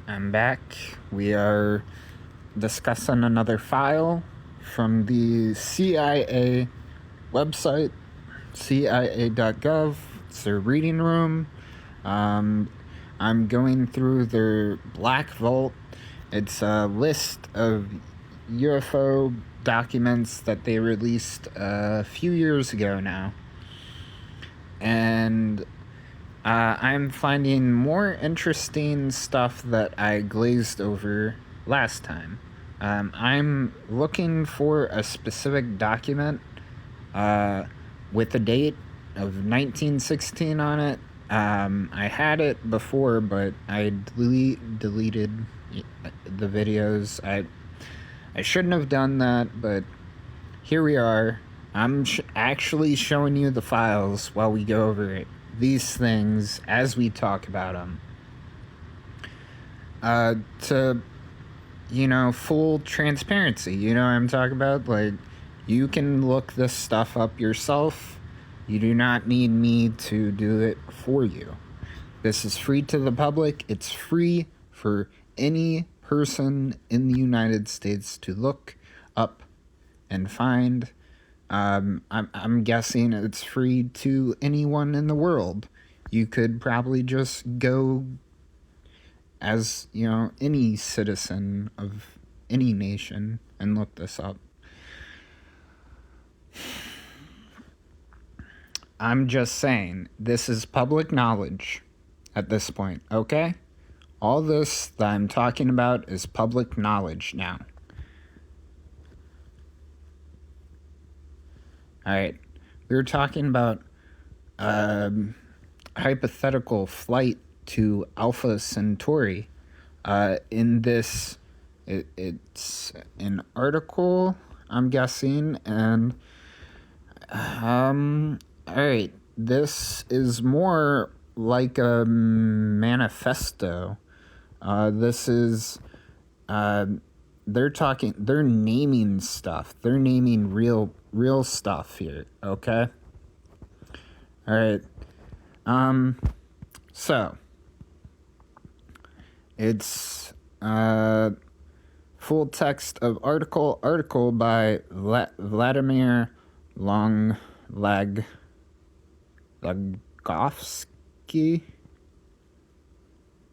I'm back. We are discussing another file from the CIA website, CIA.gov. It's their reading room. I'm going through their Black Vault. It's a list of UFO documents that they released a few years ago now. And I'm finding more interesting stuff that I glazed over last time. I'm looking for a specific document with a date of 1916 on it. I had it before, but I deleted the videos. I shouldn't have done that, but here we are. I'm actually showing you the files while we go over it. These things as we talk about them. To, full transparency, you know what I'm talking about? Like, you can look this stuff up yourself. You do not need me to do it for you. This is free to the public. It's free for any person in the United States to look up and find. I'm guessing it's free to anyone in the world. You could probably just go as, any citizen of any nation and look this up. I'm just saying, this is public knowledge at this point, okay? All this that I'm talking about is public knowledge now. Alright, we were talking about hypothetical flight to Alpha Centauri. In this, it's an article, I'm guessing, and alright, this is more like a manifesto. This is, they're naming stuff. They're naming real stuff here, okay? Alright. So it's full text of article by Vladimir Lagovsky.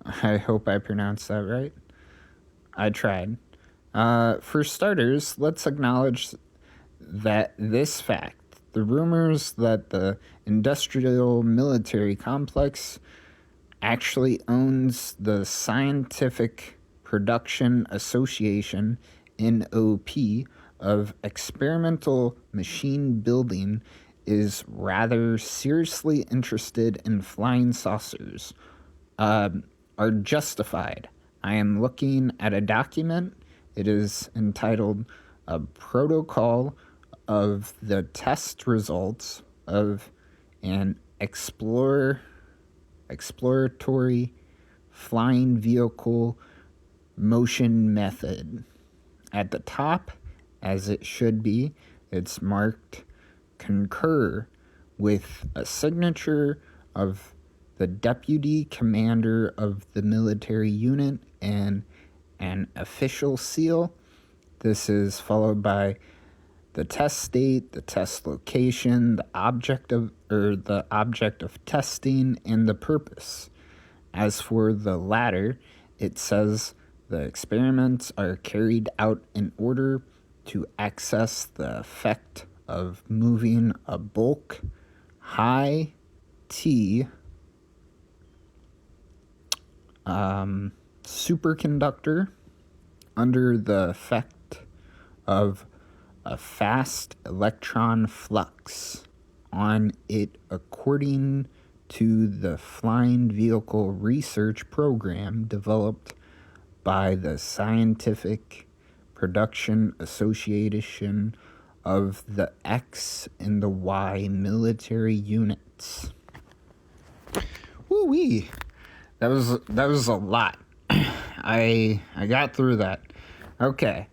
I hope I pronounced that right. I tried. For starters, let's acknowledge that this fact, the rumors that the industrial military complex actually owns the Scientific Production Association, NOP, of experimental machine building is rather seriously interested in flying saucers are justified. I am looking at a document. It is entitled A Protocol of the Test Results of an Exploratory Flying Vehicle Motion Method. At the top, as it should be, it's marked concur with a signature of the deputy commander of the military unit and an official seal. This is followed by the test date, the test location, the object of testing, and the purpose. As for the latter, it says the experiments are carried out in order to access the effect of moving a bulk high T superconductor under the effect of a fast electron flux on it, according to the Flying Vehicle Research Program developed by the Scientific Production Association of the X and the Y military units. Woo-wee! That was a lot. I got through that. Okay.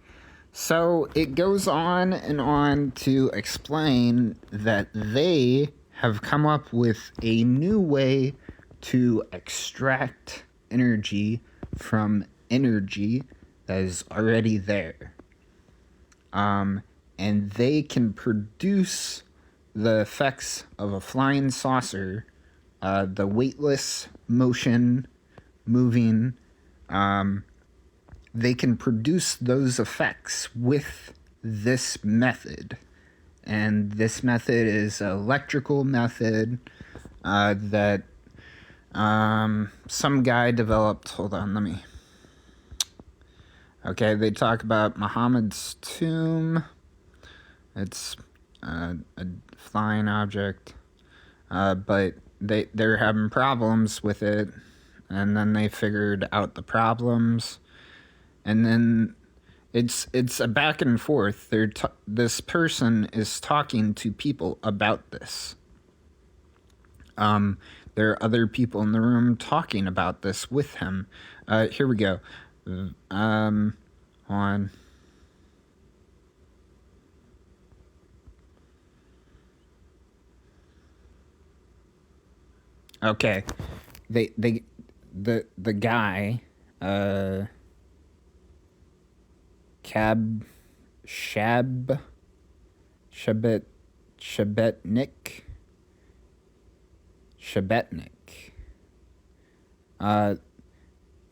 So it goes on and on to explain that they have come up with a new way to extract energy from energy that is already there. And they can produce the effects of a flying saucer, the weightless motion, moving. They can produce those effects with this method. And this method is an electrical method that some guy developed. Hold on, let me. Okay, they talk about Muhammad's tomb. It's a flying object, but they're having problems with it, and then they figured out the problems, and then it's a back and forth. This person is talking to people about this. There are other people in the room talking about this with him. Here we go. On. Okay, the guy, Shabetnik.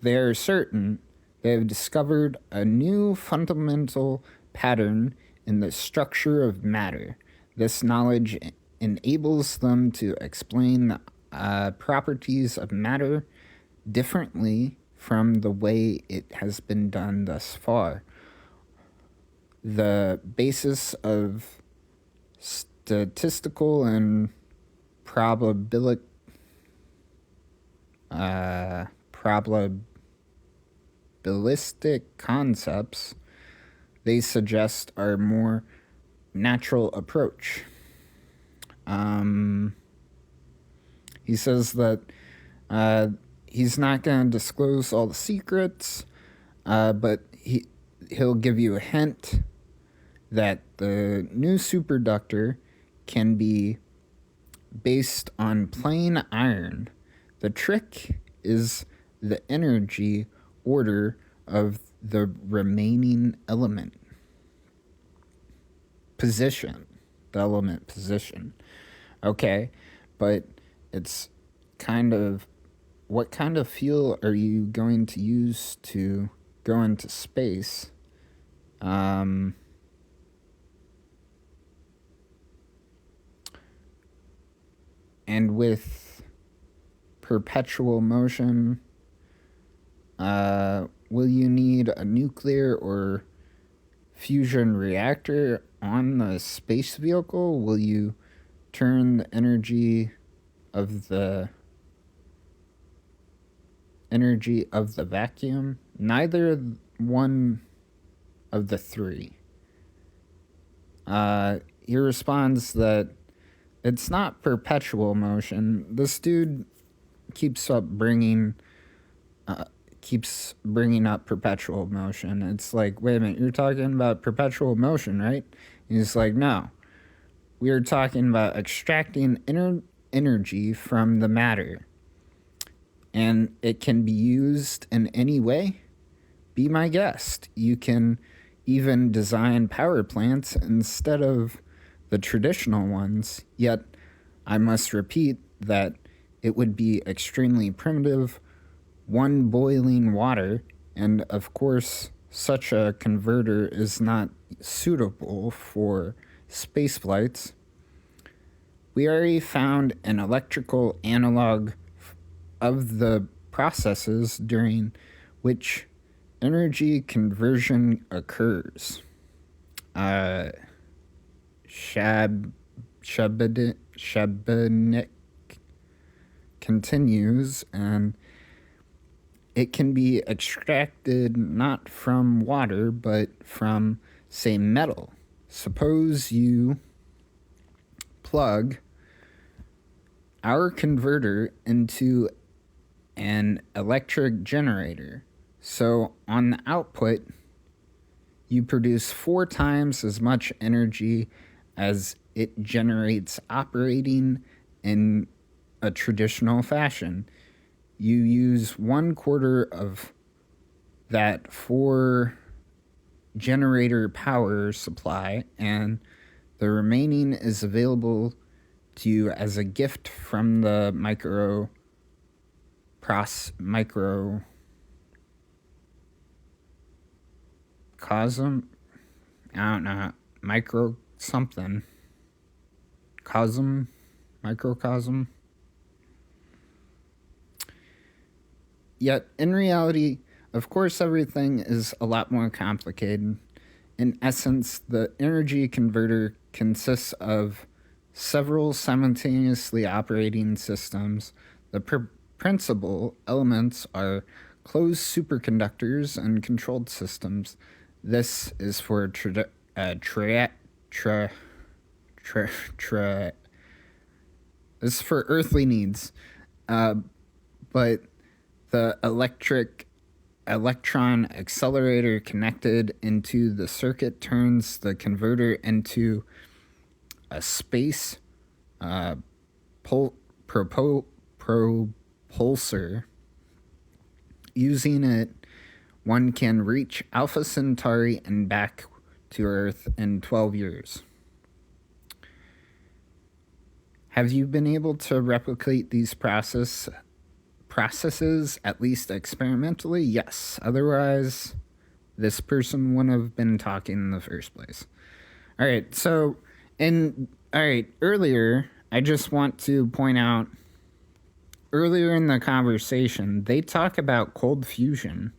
They are certain they have discovered a new fundamental pattern in the structure of matter. This knowledge enables them to explain the properties of matter differently from the way it has been done thus far. The basis of statistical and probabilistic concepts they suggest are a more natural approach. He says that he's not going to disclose all the secrets, but he'll give you a hint that the new superductor can be based on plain iron. The trick is the energy order of the remaining element position. Okay, but it's kind of, what kind of fuel are you going to use to go into space? And with perpetual motion, will you need a nuclear or fusion reactor on the space vehicle? Will you turn the energy of the vacuum? Neither one of the three. He responds that it's not perpetual motion. This dude keeps bringing up perpetual motion. It's like, wait a minute, you're talking about perpetual motion, right? And he's like, no. We are talking about extracting energy from the matter. And it can be used in any way. Be my guest. You can even design power plants instead of the traditional ones, yet I must repeat that it would be extremely primitive, one boiling water, and of course such a converter is not suitable for space flights. We already found an electrical analog of the processes during which energy conversion occurs. Shabanik continues, and it can be extracted not from water but from, say, metal. Suppose you plug our converter into an electric generator. So on the output, you produce 4 times as much energy as it generates operating in a traditional fashion. you use 1/4 of that for generator power supply, and the remaining is available to you as a gift from the microcosm. I don't know, micro something. Microcosm. Yet, in reality, of course, everything is a lot more complicated. In essence, the energy converter consists of several simultaneously operating systems. The principal elements are closed superconductors and controlled systems. This is for this is for earthly needs, but the electron accelerator connected into the circuit turns the converter into a space propulsor. Using it, one can reach Alpha Centauri and back to Earth in 12 years. Have you been able to replicate these processes, at least experimentally? Yes. Otherwise, this person wouldn't have been talking in the first place. All right. So, earlier, I just want to point out, earlier in the conversation, they talk about cold fusion.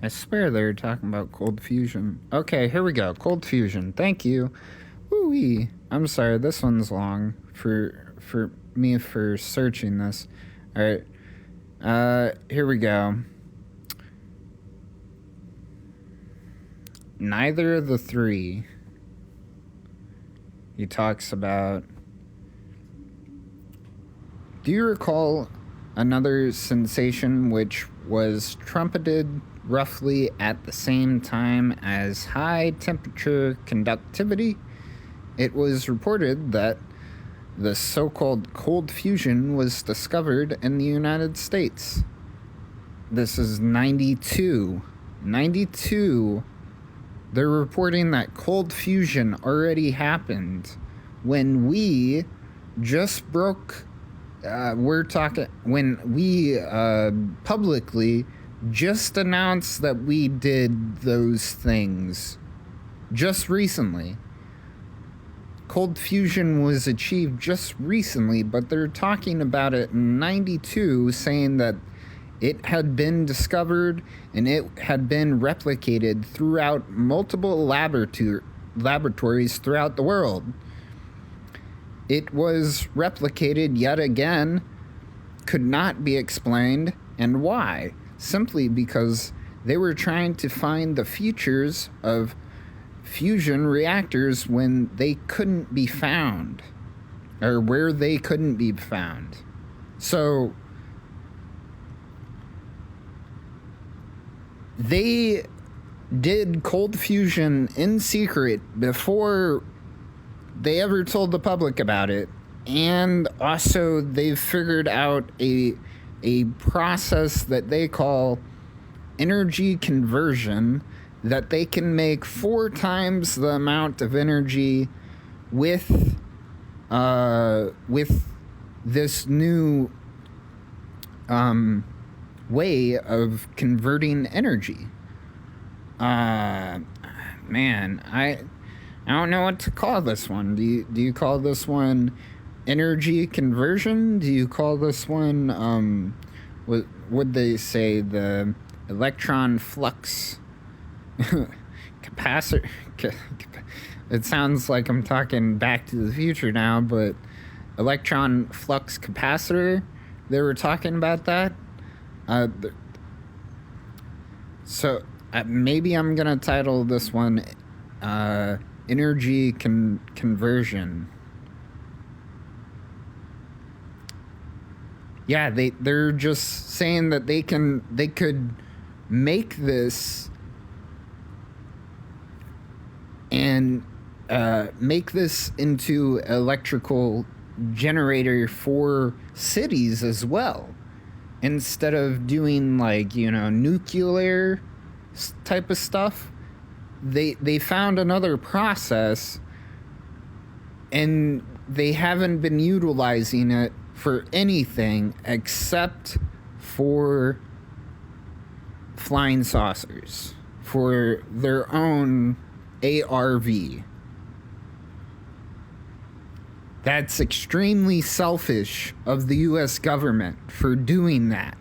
I swear they're talking about cold fusion. Okay, here we go. Cold fusion. Thank you. Woo-wee. I'm sorry, this one's long for me for searching this. Alright. Here we go. Neither of the three. He talks about. Do you recall another sensation which was trumpeted roughly at the same time as high temperature conductivity? It was reported that the so-called cold fusion was discovered in the United States. This is 92. 92. They're reporting that cold fusion already happened when we just broke. When we publicly just announced that we did those things just recently. Cold fusion was achieved just recently, but they're talking about it in 92, saying that it had been discovered and it had been replicated throughout multiple laboratories throughout the world. It was replicated yet again could not be explained, and why? Simply because they were trying to find the futures of fusion reactors when they couldn't be found, or where they couldn't be found. So they did cold fusion in secret before they ever told the public about it, and also they've figured out a process that they call energy conversion, that they can make 4 times the amount of energy with this new way of converting energy. Man, I don't know what to call this one. Do you call this one energy conversion? Do you call this one what would they say, the electron flux capacitor? It sounds like I'm talking Back to the Future now, but electron flux capacitor, they were talking about that. So maybe I'm gonna title this one energy conversion. Yeah, they're just saying that they could make this and make this into electrical generator for cities as well, instead of doing, like, nuclear type of stuff. They found another process, and they haven't been utilizing it for anything except for flying saucers, for their own ARV. That's extremely selfish of the US government for doing that.